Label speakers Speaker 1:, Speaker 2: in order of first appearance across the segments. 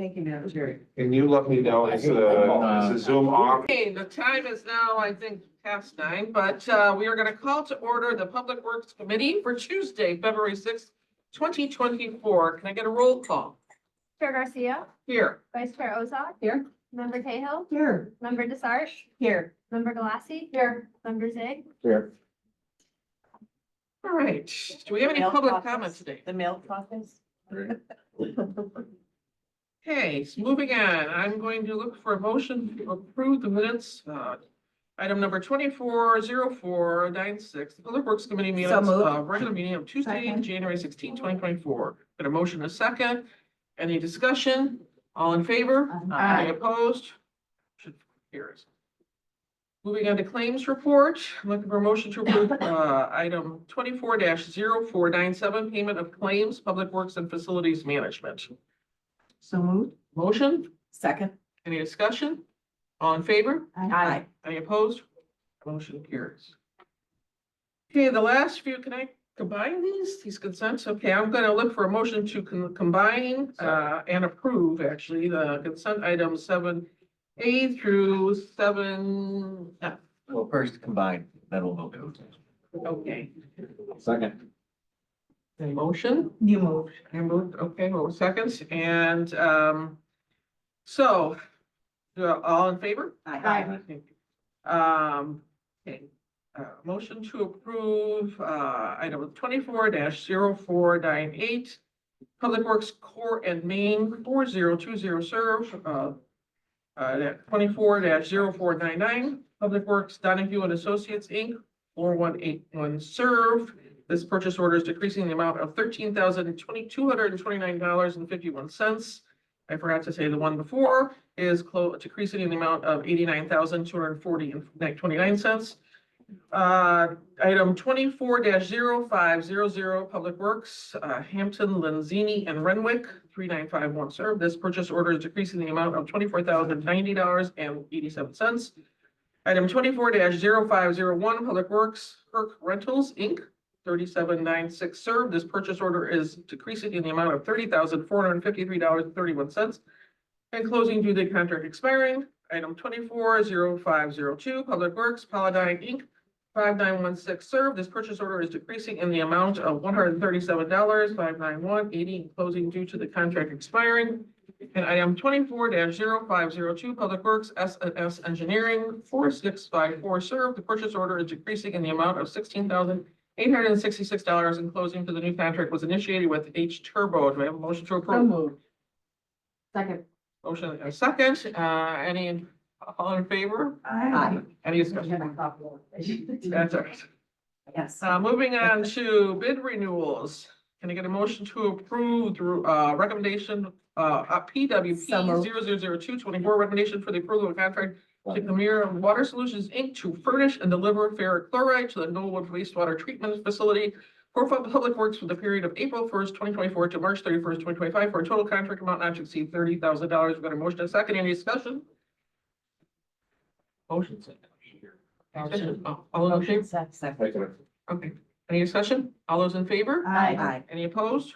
Speaker 1: Thank you, Madam Chair.
Speaker 2: Can you let me know, is the Zoom off?
Speaker 1: Okay, the time is now, I think, past 9, but we are gonna call to order the Public Works Committee for Tuesday, February 6th, 2024. Can I get a roll call?
Speaker 3: Chair Garcia,
Speaker 1: Here.
Speaker 3: Vice Chair Ozak,
Speaker 1: Here.
Speaker 3: Member Cahill,
Speaker 1: Here.
Speaker 3: Member Desarge,
Speaker 1: Here.
Speaker 3: Member Galassi. Here. Member Zig.
Speaker 2: Here.
Speaker 1: All right. Do we have any
Speaker 4: Mail
Speaker 1: public
Speaker 4: caucus.
Speaker 1: comment today?
Speaker 4: The mail caucus?
Speaker 1: Okay, so moving on, I'm going to look for a motion to approve the minutes. Item number 240496, the Public Works Committee minutes,
Speaker 4: moved.
Speaker 1: regular meeting of Tuesday,
Speaker 4: Second.
Speaker 1: January 16, 2024. Got a motion, a second. Any discussion? All in favor?
Speaker 4: Aye.
Speaker 1: Any opposed? Should carries. Moving on to claims report, I'm looking for a motion to approve, item 24-0497, payment of claims, Public Works and Facilities Management.
Speaker 4: So moved.
Speaker 1: Motion?
Speaker 4: Second.
Speaker 1: Any discussion? All in favor?
Speaker 4: Aye.
Speaker 1: Any opposed? Motion carries. Okay, the last few, can I combine these consents? Okay, I'm gonna look for a motion to combine, and approve, actually, the consent items 7A through 7F.
Speaker 5: Well, first combine, then we'll move to.
Speaker 1: Okay,
Speaker 2: Second.
Speaker 1: any motion?
Speaker 4: You moved.
Speaker 1: I moved, okay, well, seconds, and, so, all in favor?
Speaker 4: Aye.
Speaker 1: Okay, motion to approve, item 24-0498, Public Works Core and Main 4020 serve, 24-0499, Public Works Donahue and Associates, Inc., 4181 serve. This purchase order is decreasing the amount of $13,229.51. I forgot to say the one before is decreasing in the amount of $89,240.29. Item 24-0500, Public Works, Hampton, Lenzini, and Renwick, 3951 serve. This purchase order is decreasing the amount of $24,090.87. Item 24-0501, Public Works, Kirk Rentals, Inc., 3796 serve. This purchase order is decreasing in the amount of $30,453.31. And closing due date contract expiring. Item 24-0502, Public Works, Paladine, Inc., 5916 serve. This purchase order is decreasing in the amount of $137,591.80, closing due to the contract expiring. And item 24-0502, Public Works, S&S Engineering, 4654 serve. The purchase order is decreasing in the amount of $16,866, and closing to the new contract was initiated with H Turbo. Do I have a motion to approve?
Speaker 4: moved. Second.
Speaker 1: Motion and a second. Any, all in favor?
Speaker 4: Aye.
Speaker 1: Any discussion? That's all right.
Speaker 4: Yes.
Speaker 1: Moving on to bid renewals. Can I get a motion to approve the recommendation, PWP
Speaker 4: So moved.
Speaker 1: 000224, recommendation for the approval of a contract to Premier Water Solutions, Inc. to furnish and deliver ferric chloride to the Knollwood wastewater treatment facility for Public Works for the period of April 1st, 2024 to March 31st, 2025, for a total contract amount not to exceed $30,000. We've got a motion and a second. Any discussion? Motion second. All in favor?
Speaker 4: Second.
Speaker 1: Okay. Any discussion? All those in favor?
Speaker 4: Aye.
Speaker 1: Any opposed?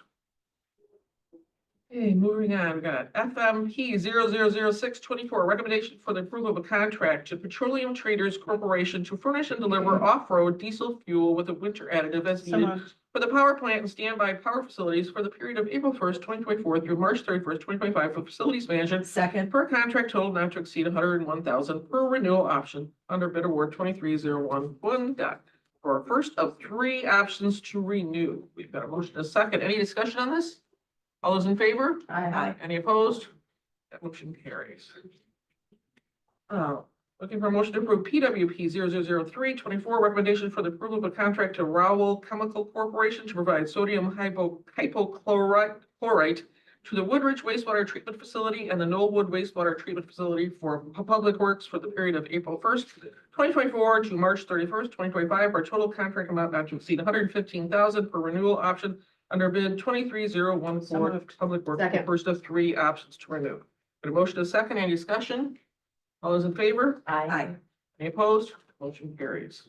Speaker 1: Okay, moving on, we got FMP 000624, recommendation for the approval of a contract to Petroleum Traders Corporation to furnish and deliver off-road diesel fuel with a winter additive as
Speaker 4: So
Speaker 1: needed
Speaker 4: moved.
Speaker 1: for the power plant and standby power facilities for the period of April 1st, 2024 through March 31st, 2025 for facilities management
Speaker 4: Second.
Speaker 1: per contract total not to exceed $101,000 per renewal option under bid award 23011. For a first of 3 options to renew. We've got a motion, a second. Any discussion on this? All those in favor?
Speaker 4: Aye.
Speaker 1: Any opposed? That motion carries. Looking for a motion to approve PWP 000324, recommendation for the approval of a contract to Rowell Chemical Corporation to provide sodium hypochlorite to the Woodridge wastewater treatment facility and the Knollwood wastewater treatment facility for Public Works for the period of April 1st, 2024 to March 31st, 2025, for a total contract amount not to exceed $115,000 per renewal option under bid 23014.
Speaker 4: So moved.
Speaker 1: Public Works,
Speaker 4: Second.
Speaker 1: first of 3 options to renew. Got a motion to second. Any discussion? All those in favor?
Speaker 4: Aye.
Speaker 1: Any opposed? Motion carries.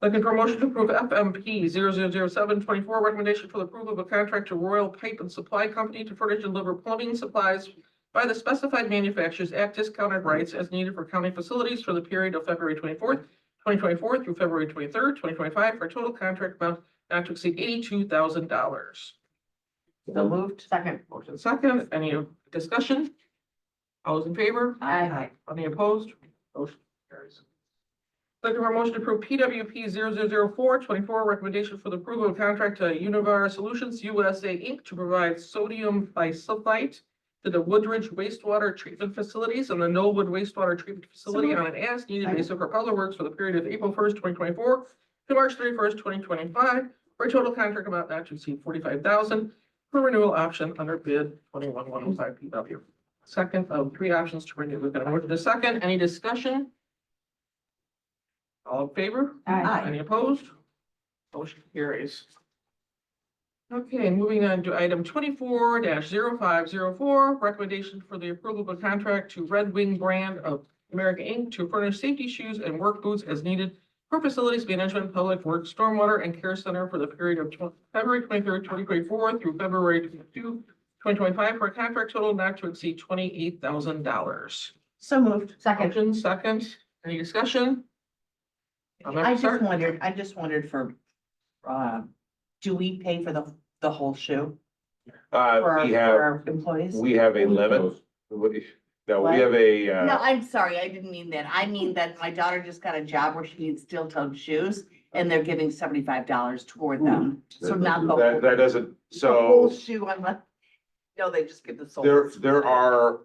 Speaker 1: Looking for a motion to approve FMP 000724, recommendation for the approval of a contract to Royal Pipe and Supply Company to furnish and deliver plumbing supplies by the specified manufacturers at discounted rates as needed for county facilities for the period of February 24th, 2024 through February 23rd, 2025, for a total contract amount not to exceed $82,000.
Speaker 4: So moved. Second.
Speaker 1: Motion second, any discussion? All those in favor?
Speaker 4: Aye.
Speaker 1: Any opposed? Motion carries. Looking for a motion to approve PWP 000424, recommendation for the approval of contract to Univar Solutions USA Inc. to provide sodium bisulfite to the Woodridge wastewater treatment facilities and the Knollwood wastewater treatment facility on an as-needed basis for public works for the period of April 1st, 2024 to March 31st, 2025, for a total contract amount not to exceed $45,000 for renewal option under bid 21105 PW. Second of three options to renew. We've got a motion to second. Any discussion? All in favor?
Speaker 4: Aye.
Speaker 1: Any opposed? Motion carries. Okay, moving on to item 24-0504, recommendation for the approval of a contract to Red Wing Brand of America Inc. to furnish safety shoes and work boots as needed for facilities management, public works, stormwater, and care center for the period of February 23rd, 2024 through February 22, 2025, for a contract total not to exceed $28,000.
Speaker 4: So moved. Second.
Speaker 1: Motion second. Any discussion?
Speaker 6: I just wondered for, do we pay for the whole shoe for our,
Speaker 2: We
Speaker 6: for
Speaker 2: have,
Speaker 6: our employees?
Speaker 2: we have a limit. No, we have a,
Speaker 6: No, I'm sorry, I didn't mean that. I mean that my daughter just got a job where she needs steel-toed shoes and they're giving $75 toward them. So not the whole,
Speaker 2: that doesn't,
Speaker 6: the whole
Speaker 2: so
Speaker 6: shoe, I'm like, no, they just give the sole.
Speaker 2: there are,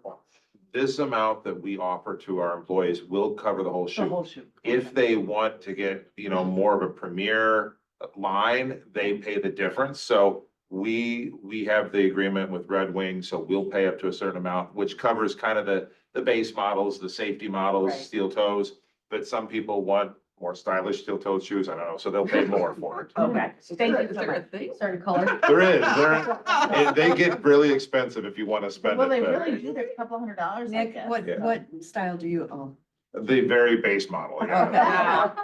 Speaker 2: this amount that we offer to our employees will cover the whole
Speaker 6: The
Speaker 2: shoe.
Speaker 6: whole shoe.
Speaker 2: If they want to get, more of a premier line, they pay the difference. So we have the agreement with Red Wing, so we'll pay up to a certain amount, which covers kind of the base models, the safety models,
Speaker 6: Right.
Speaker 2: steel toes. But some people want more stylish steel toed shoes, I don't know, so they'll pay more for it.
Speaker 6: Okay, thank you
Speaker 1: Is
Speaker 6: so
Speaker 1: there a
Speaker 6: much.
Speaker 1: thing?
Speaker 4: Certain color.
Speaker 2: There is, they get really expensive if you want to spend
Speaker 6: Well, they
Speaker 2: it.
Speaker 6: really do, they're a couple $100, I
Speaker 4: Nick,
Speaker 6: guess.
Speaker 2: Yeah.
Speaker 4: what style do you own?
Speaker 2: The very base model, yeah.
Speaker 4: Okay.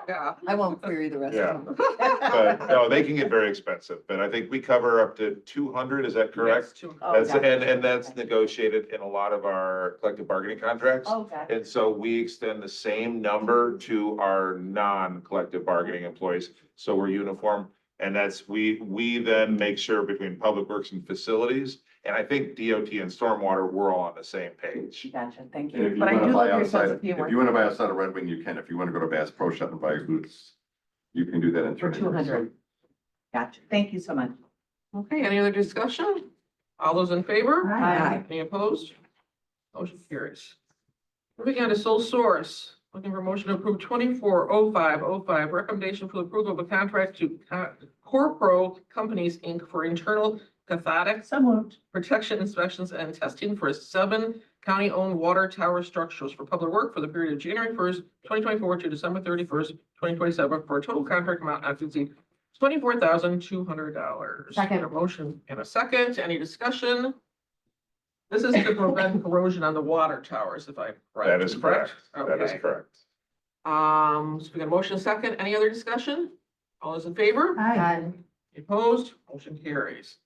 Speaker 1: Yeah.
Speaker 4: I won't query the rest
Speaker 2: Yeah.
Speaker 4: of them.
Speaker 2: But no, they can get very expensive, but I think we cover up to 200, is that correct?
Speaker 1: Yes, two.
Speaker 6: Oh,
Speaker 2: That's,
Speaker 6: gotcha.
Speaker 2: and that's negotiated in a lot of our collective bargaining contracts.
Speaker 6: Oh, got it.
Speaker 2: And so we extend the same number to our non-collective bargaining employees, so we're uniform. And that's, we then make sure between public works and facilities, and I think DOT and stormwater, we're all on the same page.
Speaker 6: Gotcha, thank
Speaker 7: And if
Speaker 6: you.
Speaker 7: you
Speaker 6: But I
Speaker 7: wanna
Speaker 6: do
Speaker 7: buy
Speaker 6: love your
Speaker 7: outside,
Speaker 6: sense of
Speaker 7: if
Speaker 6: humor.
Speaker 7: you wanna buy outside of Red Wing, you can. If you wanna go to Bass Pro Shop and buy boots, you can do that in.
Speaker 6: For 200. Gotcha, thank you so much.
Speaker 1: Okay, any other discussion? All those in favor?
Speaker 4: Aye.
Speaker 1: Any opposed? Motion carries. Moving on to sole source, looking for motion to approve 240505, recommendation for the approval of a contract to Corpro Companies, Inc. for internal cathodic
Speaker 6: So moved.
Speaker 1: protection inspections and testing for 7 county-owned water tower structures for public work for the period of January 1st, 2024 to December 31st, 2027, for a total contract amount not to exceed $24,200.
Speaker 4: Second.
Speaker 1: A motion and a second. Any discussion? This is to prevent corrosion on the water towers, if I'm correct.
Speaker 2: That is correct. That is
Speaker 1: Okay.
Speaker 2: correct.
Speaker 1: So we got a motion and a second. Any other discussion? All those in favor?
Speaker 4: Aye.
Speaker 1: Opposed? Motion carries.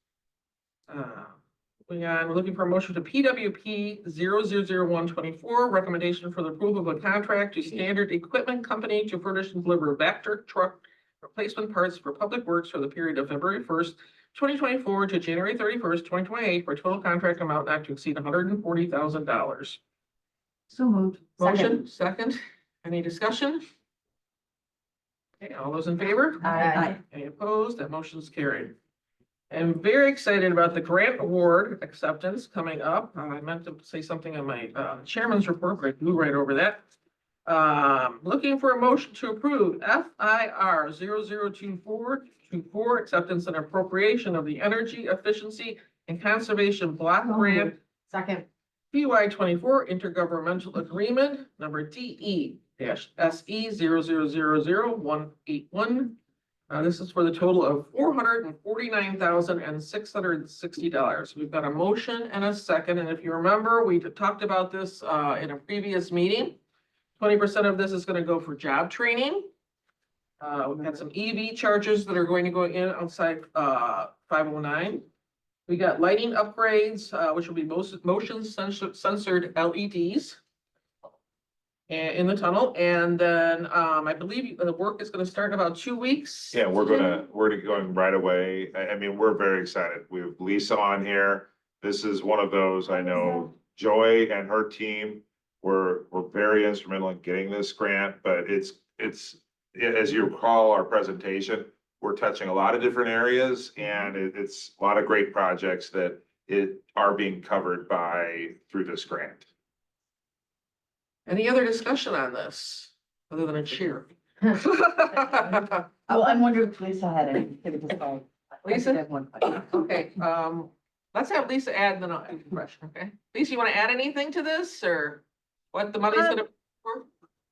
Speaker 1: We're looking for a motion to PWP 000124, recommendation for the approval of a contract to Standard Equipment Company to furnish and deliver Vector truck replacement parts for public works for the period of February 1st, 2024 to January 31st, 2028, for a total contract amount not to exceed $140,000.
Speaker 4: So moved.
Speaker 1: Motion, second. Any discussion? Okay, all those in favor?
Speaker 4: Aye.
Speaker 1: Any opposed? That motion is carried. I'm very excited about the grant award acceptance coming up. I meant to say something in my chairman's report, but I blew right over that. Looking for a motion to approve FIR 002424, acceptance and appropriation of the Energy Efficiency and Conservation Block Grant
Speaker 4: Second.
Speaker 1: PY 24 Intergovernmental Agreement number DE-SE 000181. This is for the total of $449,660. We've got a motion and a second, and if you remember, we talked about this in a previous meeting. 20% of this is going to go for job training. We've got some EV chargers that are going to go in outside 509. We got lighting upgrades, which will be motion censored LEDs. And in the tunnel, and then, I believe the work is gonna start in about 2 weeks.
Speaker 2: Yeah, we're going right away. I mean, we're very excited. We have Lisa on here. This is one of those, I know Joy and her team were very instrumental in getting this grant, but it's, as you recall our presentation, we're touching a lot of different areas and it's a lot of great projects that are being covered through this grant.
Speaker 1: Any other discussion on this, other than a cheer?
Speaker 4: Well, I'm wondering if Lisa had anything to say.
Speaker 1: Lisa?
Speaker 4: I did have one question.
Speaker 1: Okay, let's have Lisa add, and then I'll ask a question, okay? Lisa, you wanna add anything to this, or what the money's gonna? for?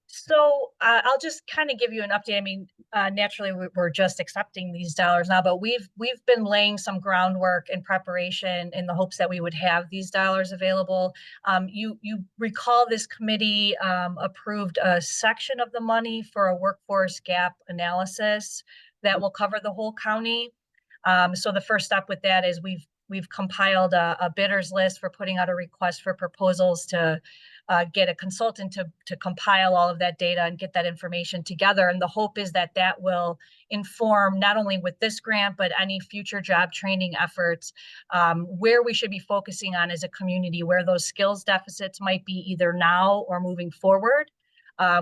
Speaker 8: So I'll just kind of give you an update. I mean, naturally, we're just accepting these dollars now, but we've been laying some groundwork in preparation in the hopes that we would have these dollars available. You recall this committee approved a section of the money for a workforce gap analysis that will cover the whole county. So the first step with that is we've compiled a bidders list for putting out a request for proposals to get a consultant to compile all of that data and get that information together. And the hope is that that will inform not only with this grant, but any future job training efforts, where we should be focusing on as a community, where those skills deficits might be either now or moving forward.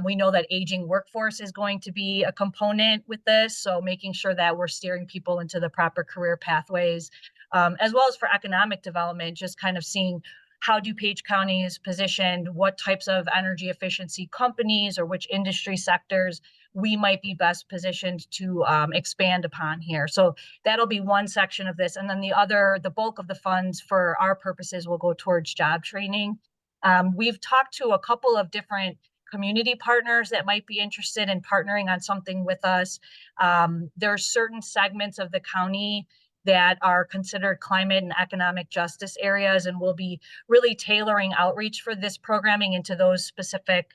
Speaker 8: We know that aging workforce is going to be a component with this. So making sure that we're steering people into the proper career pathways, as well as for economic development, just kind of seeing how DuPage County is positioned, what types of energy efficiency companies or which industry sectors we might be best positioned to expand upon here. So that'll be one section of this. And then the bulk of the funds for our purposes will go towards job training. We've talked to a couple of different community partners that might be interested in partnering on something with us. There are certain segments of the county that are considered climate and economic justice areas, and we'll be really tailoring outreach for this programming into those specific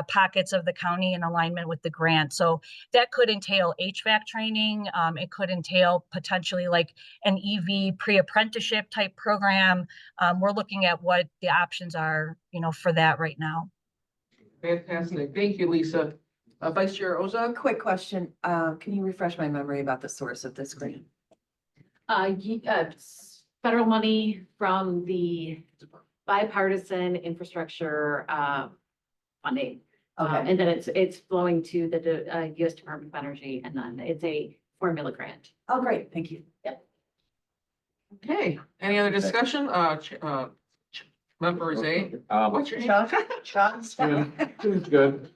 Speaker 8: pockets of the county in alignment with the grant. So that could entail HVAC training. It could entail potentially like an EV pre-apprenticeship type program. We're looking at what the options are, for that right now.
Speaker 1: Fantastic, thank you, Lisa. Vice Chair Ozog?
Speaker 4: Quick question. Can you refresh my memory about the source of this grant?
Speaker 9: Federal money from the bipartisan infrastructure funding.
Speaker 4: Okay.
Speaker 9: And then it's flowing to the US Department of Energy, and then it's a formula grant.
Speaker 4: Oh, great. Thank you.
Speaker 1: Okay, any other discussion? Member Zay? What's your name?
Speaker 4: Sean?
Speaker 10: Good.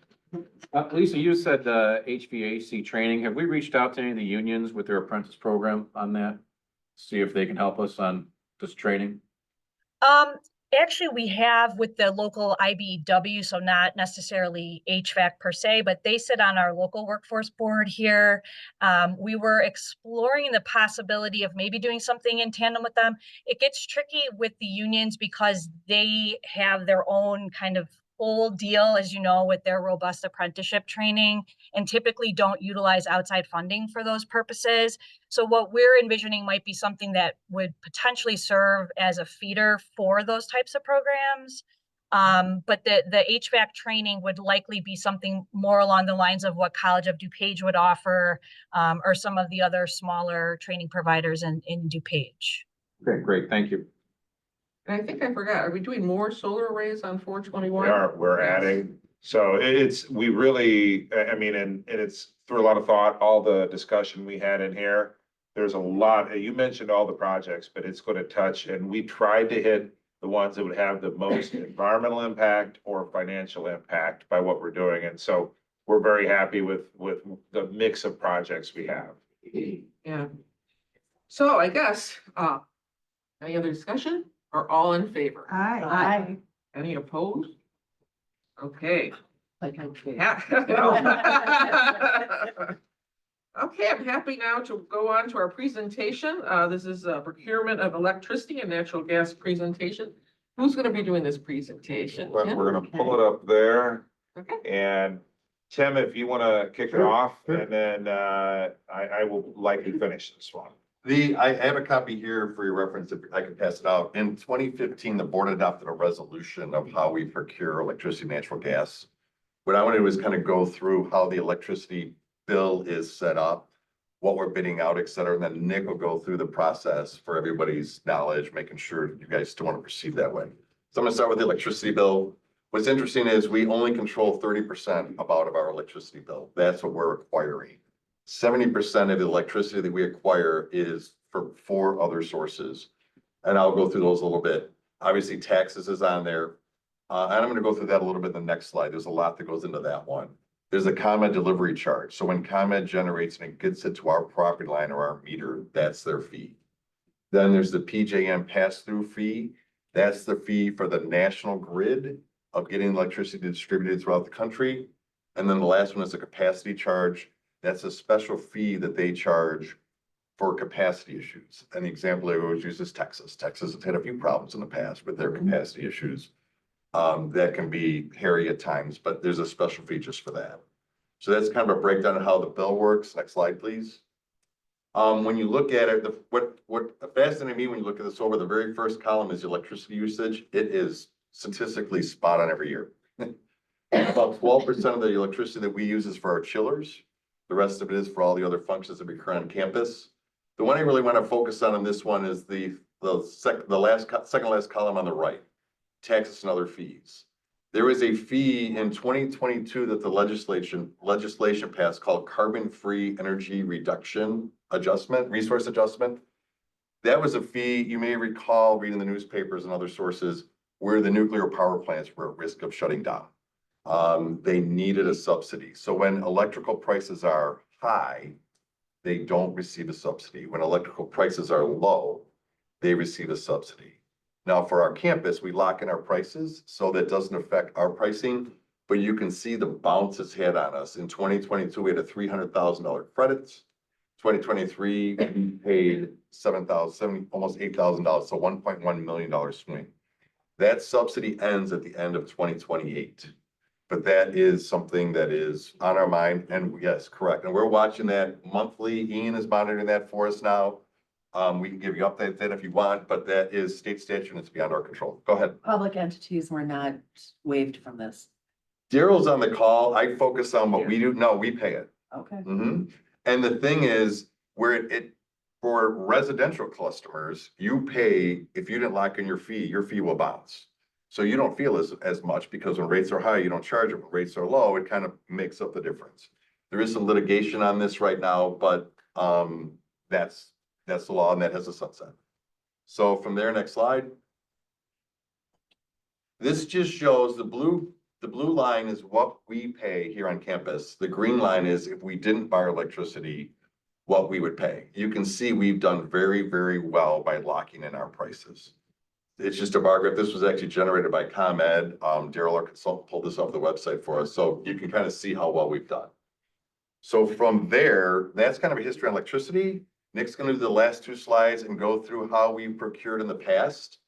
Speaker 10: Lisa, you said HVAC training. Have we reached out to any of the unions with their apprentice program on that? See if they can help us on this training?
Speaker 8: Actually, we have with the local IBEW, so not necessarily HVAC per se, but they sit on our local workforce board here. We were exploring the possibility of maybe doing something in tandem with them. It gets tricky with the unions because they have their own kind of whole deal, as you know, with their robust apprenticeship training, and typically don't utilize outside funding for those purposes. So what we're envisioning might be something that would potentially serve as a feeder for those types of programs. But the HVAC training would likely be something more along the lines of what College of DuPage would offer, or some of the other smaller training providers in DuPage.
Speaker 10: Okay, great. Thank you.
Speaker 1: And I think I forgot, are we doing more solar arrays on 421?
Speaker 2: We're adding, so we really, I mean, and it's through a lot of thought, all the discussion we had in here. There's a lot, you mentioned all the projects, but it's going to touch, and we tried to hit the ones that would have the most environmental impact or financial impact by what we're doing. And so we're very happy with the mix of projects we have.
Speaker 1: Yeah. So I guess, any other discussion? Are all in favor?
Speaker 4: Aye.
Speaker 1: Any opposed? Okay.
Speaker 4: Like I'm kidding.
Speaker 1: Okay, I'm happy now to go on to our presentation. This is procurement of electricity and natural gas presentation. Who's going to be doing this presentation?
Speaker 2: But
Speaker 1: Tim?
Speaker 2: we're gonna pull it up there.
Speaker 1: Okay.
Speaker 2: And Tim, if you wanna kick it off, and then I will likely finish this one.
Speaker 7: I have a copy here for your reference, if I can pass it out. In 2015, the board adopted a resolution of how we procure electricity, and natural gas. What I want to do is kind of go through how the electricity bill is set up, what we're bidding out, et cetera, and then Nick will go through the process for everybody's knowledge, making sure you guys still want to proceed that way. So I'm gonna start with the electricity bill. What's interesting is we only control 30% about of our electricity bill. That's what we're acquiring. 70% of the electricity that we acquire is for 4 other sources. And I'll go through those a little bit. Obviously, taxes is on there. And I'm gonna go through that a little bit in the next slide. There's a lot that goes into that one. There's a ComEd delivery charge. So when ComEd generates and it gets it to our property line or our meter, that's their fee. Then there's the PJM pass-through fee. That's the fee for the national grid of getting electricity distributed throughout the country. And then the last one is a capacity charge. That's a special fee that they charge for capacity issues. An example I always use is Texas. Texas has had a few problems in the past with their capacity issues. That can be hairy at times, but there's a special fee just for that. So that's kind of a breakdown of how the bill works. Next slide, please. When you look at it, what fascinated me when you look at this over, the very first column is electricity usage. It is statistically spot on every year. About 12% of the electricity that we use is for our chillers. The rest of it is for all the other functions that occur on campus. The one I really want to focus on in this one is the second last column on the right, taxes and other fees. There is a fee in 2022 that the legislation passed called carbon-free energy reduction adjustment, resource adjustment. That was a fee, you may recall reading the newspapers and other sources, where the nuclear power plants were at risk of shutting down. They needed a subsidy. So when electrical prices are high, they don't receive a subsidy. When electrical prices are low, they receive a subsidy. Now for our campus, we lock in our prices, so that doesn't affect our pricing, but you can see the bounce it's had on us. In 2022, we had a $300,000 credit. 2023, we paid almost $8,000, so $1.1 million swing. That subsidy ends at the end of 2028. But that is something that is on our mind, and yes, correct. And we're watching that monthly. Ian is monitoring that for us now. We can give you updates then if you want, but that is state statute and it's beyond our control. Go ahead.
Speaker 4: Public entities were not waived from this.
Speaker 7: Daryl's on the call. I focus on what we do. No, we pay it.
Speaker 4: Okay.
Speaker 7: And the thing is, where for residential customers, you pay, if you didn't lock in your fee will bounce. So you don't feel as much because when rates are high, you don't charge it. When rates are low, it kind of makes up the difference. There is some litigation on this right now, but that's the law and that has a sunset. So from there, next slide. This just shows the blue line is what we pay here on campus. The green line is if we didn't buy our electricity, what we would pay. You can see we've done very, very well by locking in our prices. It's just a bar graph. This was actually generated by ComEd. Daryl, our consultant, pulled this off the website for us. So you can kind of see how well we've done. So from there, that's kind of a history on electricity. Nick's going to do the last 2 slides and go through how we procured in the past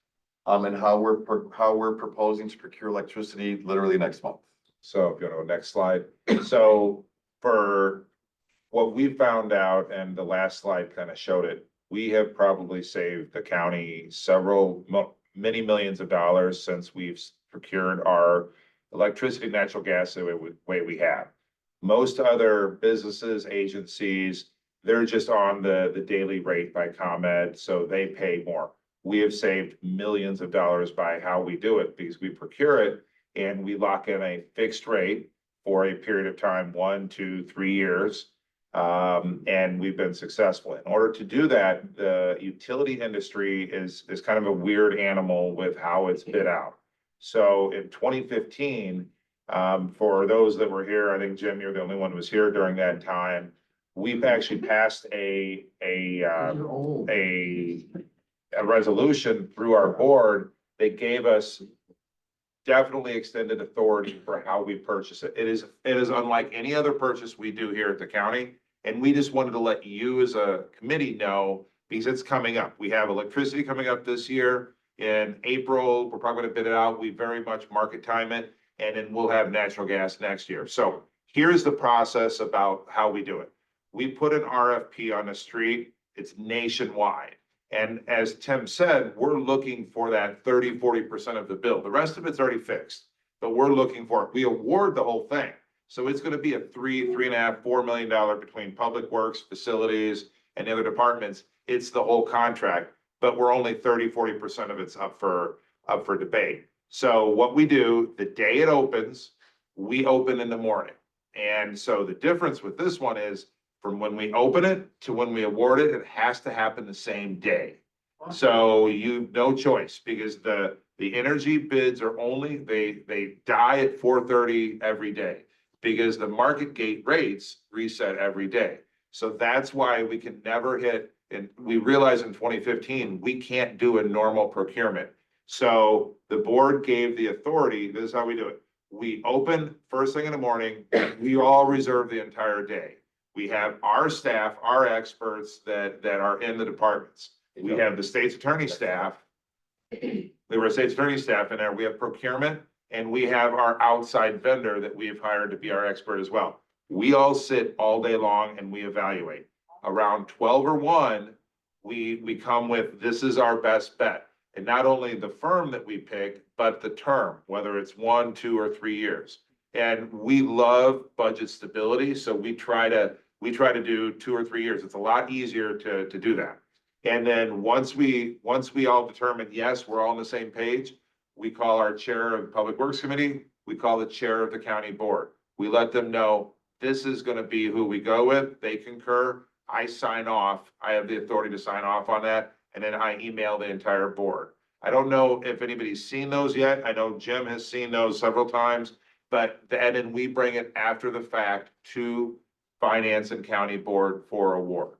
Speaker 7: and how we're proposing to procure electricity literally next month.
Speaker 2: So if you go to the next slide. So for what we found out, and the last slide kind of showed it, we have probably saved the county many millions of dollars since we've procured our electricity, natural gas the way we have. Most other businesses, agencies, they're just on the daily rate by ComEd, so they pay more. We have saved millions of dollars by how we do it because we procure it and we lock in a fixed rate for a period of time, 1, 2, 3 years. And we've been successful. In order to do that, the utility industry is kind of a weird animal with how it's bid out. So in 2015, for those that were here, I think Jim, you're the only one who was here during that time. We've actually passed a resolution through our board that gave us definitely extended authority for how we purchase it. It is unlike any other purchase we do here at the county. And we just wanted to let you as a committee know because it's coming up. We have electricity coming up this year in April. We're probably going to bid it out. We very much market time it, and then we'll have natural gas next year. So here's the process about how we do it. We put an RFP on the street It's nationwide. And as Tim said, we're looking for that 30-40% of the bill. The rest of it's already fixed, but we're looking for it. We award the whole thing. So it's gonna be a $3.5, $4 million between Public Works, facilities, and the other departments. It's the whole contract, but we're only 30-40% of it's up for debate. So what we do, the day it opens, we open in the morning. And so the difference with this one is from when we open it to when we award it, it has to happen the same day. So you, no choice, because the energy bids are only, they die at 4:30 every day, because the market gate rates reset every day. So that's why we can never hit, and we realized in 2015, we can't do a normal procurement. So the board gave the authority, this is how we do it. We open first thing in the morning, we all reserve the entire day. We have our staff, our experts that are in the departments. We have the state's attorney staff. We have our state's attorney staff in there. We have procurement, and we have our outside vendor that we have hired to be our expert as well. We all sit all day long and we evaluate. Around 12 or 1, we come with, this is our best bet. And not only the firm that we pick, but the term, whether it's 1, 2, or 3 years. And we love budget stability, so we try to do 2 or 3 years. It's a lot easier to do that. And then once we all determine, yes, we're all on the same page, we call our chair of the Public Works Committee, we call the chair of the county board. We let them know this is gonna be who we go with. They concur. I sign off. I have the authority to sign off on that. And then I email the entire board. I don't know if anybody's seen those yet. I know Jim has seen those several times, but then we bring it after the fact to Finance and County Board for award.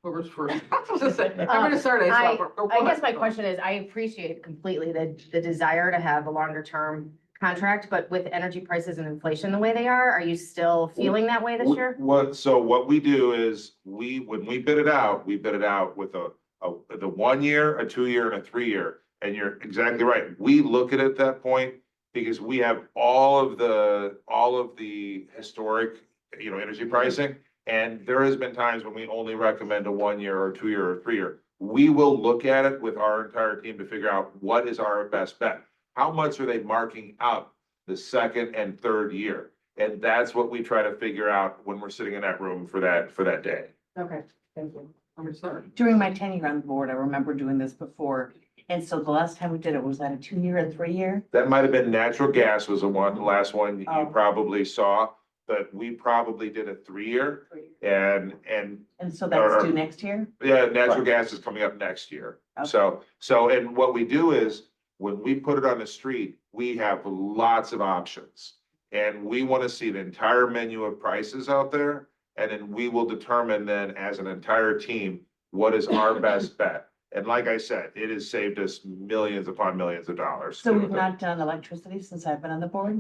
Speaker 1: Whoever's first. I'm gonna start.
Speaker 11: I guess my question is, I appreciate completely the desire to have a longer term contract, but with energy prices and inflation the way they are you still feeling that way this year?
Speaker 2: So what we do is when we bid it out with the 1 year, a 2 year, and a 3 year. And you're exactly right. We look at it at that point because we have all of the historic, energy pricing. And there has been times when we only recommend a 1 year or 2 year or 3 year. We will look at it with our entire team to figure out what is our best bet. How much are they marking up the second and third year? And that's what we try to figure out when we're sitting in that room for that day.
Speaker 11: Okay, thank you.
Speaker 1: I'm gonna start.
Speaker 6: During my tenure on the board, I remember doing this before. And so the last time we did it, was that a 2 year and 3 year?
Speaker 2: That might have been natural gas was the last one you
Speaker 6: Oh.
Speaker 2: probably saw, but we probably did a 3 year. And
Speaker 6: And so that's due next year?
Speaker 2: yeah, natural gas is coming up next year.
Speaker 6: Okay.
Speaker 2: So, and what we do is, when we put it on the street, we have lots of options. And we want to see the entire menu of prices out there. And then we will determine then as an entire team, what is our best bet? And like I said, it has saved us millions upon millions of dollars.
Speaker 6: So we've not done electricity since I've been on the board?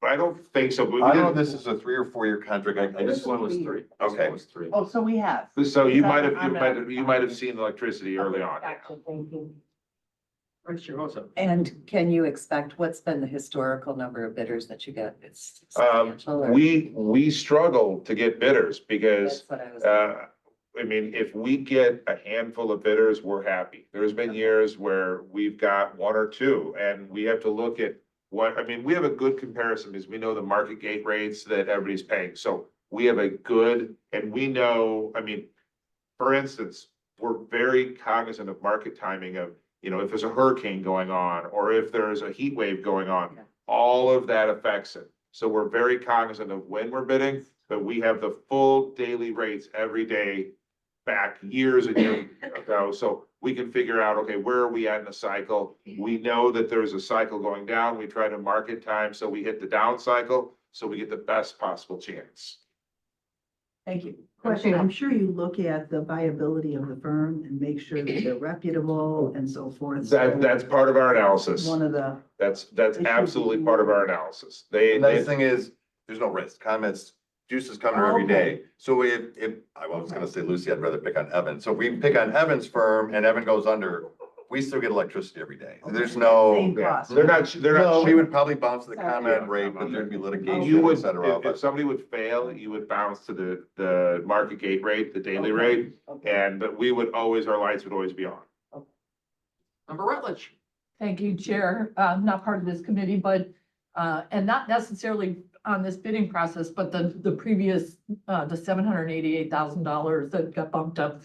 Speaker 2: I don't think so. But
Speaker 7: I don't know if this is a 3 or 4 year contract. I
Speaker 10: This
Speaker 7: just,
Speaker 10: one was 3.
Speaker 7: Okay.
Speaker 10: This one was 3.
Speaker 6: Oh, so we have.
Speaker 2: So you
Speaker 6: Is that
Speaker 2: might
Speaker 6: on
Speaker 2: you might have seen electricity early on. yeah.
Speaker 6: Gotcha, thank you.
Speaker 1: Vice Chair Osa.
Speaker 4: And can you expect, what's been the historical number of bidders that you get? It's
Speaker 2: Um,
Speaker 4: substantial, or-
Speaker 2: we struggle to get bidders because,
Speaker 4: That's what I was.
Speaker 2: I mean, if we get a handful of bidders, we're happy. There's been years where we've got 1 or 2 and we have to look at we have a good comparison because we know the market gate rates that everybody's paying. So we have a good, and we know, for instance, we're very cognizant of market timing of, if there's a hurricane going on or if there's a heat wave going on, all of that affects it. So we're very cognizant of when we're bidding, but we have the full daily rates every day back years and years ago. So we can figure out, okay, where are we at in the cycle? We know that there's a cycle going down. We try to market time so we hit the down cycle, so we get the best possible chance.
Speaker 6: Thank you.
Speaker 12: Question, I'm sure you look at the viability of the firm and make sure that they're reputable and so forth.
Speaker 2: That's part of our analysis.
Speaker 12: One of the,
Speaker 2: That's absolutely part of our analysis.
Speaker 7: the nice thing is, there's no risk. Comments, juices come here every day. So if, I was gonna say Lucy, I'd rather pick on Evan. So if we pick on Evan's firm and Evan goes under, we still get electricity every day. There's no.
Speaker 12: Same
Speaker 2: Yeah,
Speaker 12: cost.
Speaker 2: they're not.
Speaker 7: No, we would probably bounce the
Speaker 12: Sorry.
Speaker 7: comment rate, but there'd be
Speaker 2: You
Speaker 7: litigation,
Speaker 2: would,
Speaker 7: et cetera.
Speaker 2: if somebody would fail, you would bounce to the market gate rate, the daily rate, but we would always, our lights would always be on.
Speaker 1: Member Rutledge.
Speaker 13: Thank you, Chair. Not part of this committee, but, and not necessarily on this bidding process, but the previous, the $788,000 that got bumped up.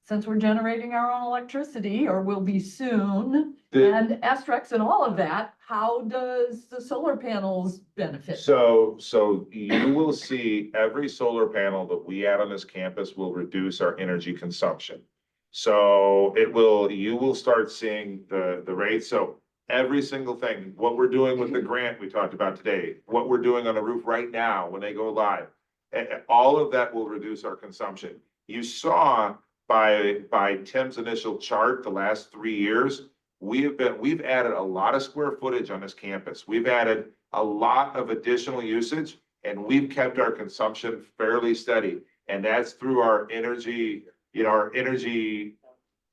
Speaker 13: Since we're generating our own electricity, or will be soon, and Estrex and all of that, how does the solar panels benefit?
Speaker 2: So you will see every solar panel that we add on this campus will reduce our energy consumption. So you will start seeing the rates. So every single thing, what we're doing with the grant we talked about today, what we're doing on the roof right now when they go live, all of that will reduce our consumption. You saw by Tim's initial chart, the last 3 years, we've added a lot of square footage on this campus. We've added a lot of additional usage, and we've kept our consumption fairly steady. And that's through our energy, our energy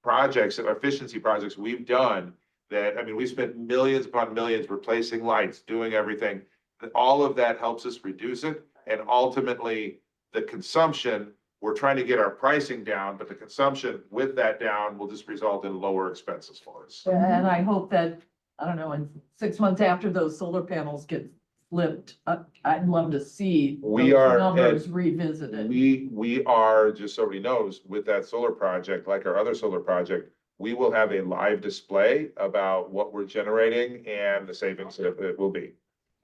Speaker 2: projects, efficiency projects we've done that, I mean, we spent millions upon millions replacing lights, doing everything. All of that helps us reduce it. And ultimately, the consumption, we're trying to get our pricing down, but the consumption with that down will just result in lower expenses for us.
Speaker 13: And I hope that, I don't know, in 6 months after those solar panels get flipped, I'd love to see
Speaker 2: We
Speaker 13: those
Speaker 2: are,
Speaker 13: numbers revisited.
Speaker 2: We are, just so everybody knows, with that solar project, like our other solar project, we will have a live display about what we're generating and the savings that it will be.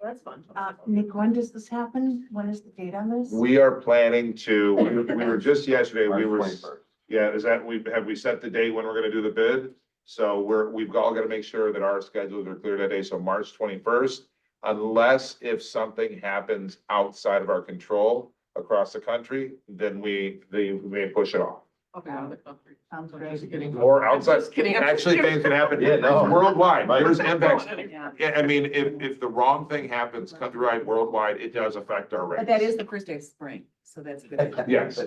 Speaker 11: That's fun.
Speaker 4: Nick, when does this happen? When is the date on this?
Speaker 2: We are planning to, we were just yesterday, we were,
Speaker 7: March 21st.
Speaker 2: yeah, have we set the date when we're gonna do the bid? So we've all gotta make sure that our schedules are clear that day, so March 21st. Unless if something happens outside of our control across the country, then we may push it off.
Speaker 1: Okay, out of the country.
Speaker 12: Sounds
Speaker 1: I'm
Speaker 12: great.
Speaker 1: just kidding.
Speaker 2: Or outside,
Speaker 1: Just kidding. I'm just
Speaker 2: actually,
Speaker 1: kidding.
Speaker 2: things can happen
Speaker 7: Yeah, no.
Speaker 2: worldwide, there's impacts.
Speaker 12: Yeah.
Speaker 2: Yeah, I mean, if the wrong thing happens countrywide, worldwide, it does affect our rates.
Speaker 4: But that is the first day of spring, so that's good.
Speaker 2: Yes.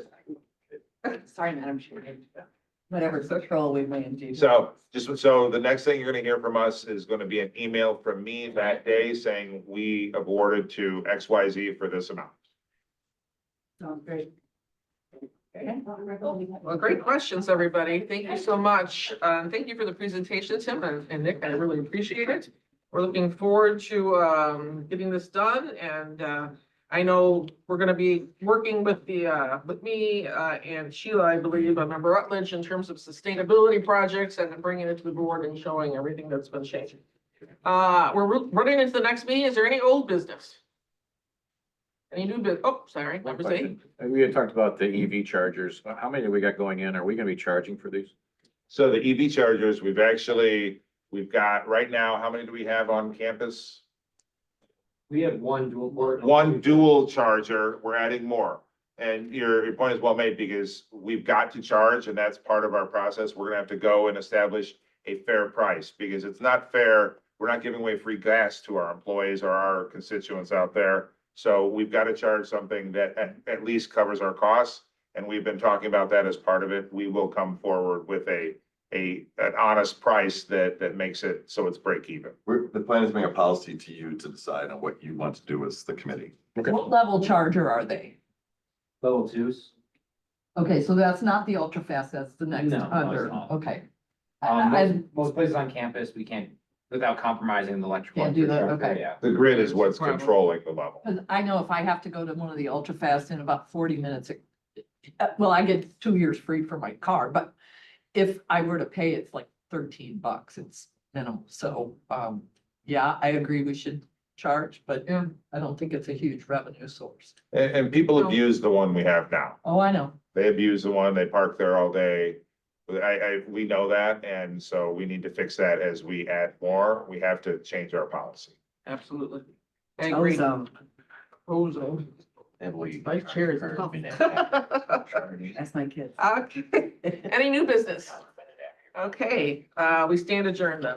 Speaker 4: Sorry, Madam Chair. Whatever control we may indeed.
Speaker 2: So so the next thing you're gonna hear from us is gonna be an email from me that day saying we awarded to XYZ for this amount.
Speaker 12: Sounds great.
Speaker 1: Well, great questions, everybody. Thank you so much. Thank you for the presentation, Tim and Nick. I really appreciate it. We're looking forward to getting this done, and I know we're gonna be working with with me and Sheila, I believe, Member Rutledge, in terms of sustainability projects and bringing it to the board and showing everything that's been changing. We're running into the next meeting. Is there any old business? Any new business? Oh, sorry,
Speaker 10: One
Speaker 1: number 8.
Speaker 10: question. We had talked about the EV chargers. How many do we got going in? Are we gonna be charging for these?
Speaker 2: So the EV chargers, we've got right now, how many do we have on campus?
Speaker 5: We have one dual port.
Speaker 2: One dual charger, we're adding more. And your point is well made, because we've got to charge, and that's part of our process. We're gonna have to go and establish a fair price, because it's not fair. We're not giving away free gas to our employees or our constituents out there. So we've got to charge something that at least covers our costs. And we've been talking about that as part of it. We will come forward with an honest price that makes it so it's break even.
Speaker 7: The plan is to bring a policy to you to decide on what you want to do as the committee.
Speaker 13: What level charger are they?
Speaker 5: Level 2s.
Speaker 13: Okay, so that's not the ultra fast, that's the next
Speaker 5: No, no, it's
Speaker 13: under,
Speaker 5: not.
Speaker 13: okay.
Speaker 5: Most,
Speaker 13: I
Speaker 5: most places on campus, we can't, without compromising the electrical.
Speaker 13: Can't do that,
Speaker 5: infrastructure,
Speaker 13: okay.
Speaker 5: Yeah.
Speaker 2: The grid is what's controlling the level.
Speaker 13: Cause I know if I have to go to one of the ultra fast in about 40 minutes, well, I get 2 years free for my car, but if I were to pay, it's like $13, it's minimal. So, yeah, I agree we should charge, but
Speaker 1: Yeah.
Speaker 13: I don't think it's a huge revenue source.
Speaker 2: And people abuse the one we have now.
Speaker 13: Oh, I know.
Speaker 2: They abuse the one, they park there all day. We know that, and so we need to fix that as we add more. We have to change our policy.
Speaker 1: Absolutely. I agree.
Speaker 12: Ozone.
Speaker 1: Ozone.
Speaker 5: And we.
Speaker 1: Vice chair is tough.
Speaker 12: That's my kids.
Speaker 1: Okay. Any new business? Okay, we stand adjourned then.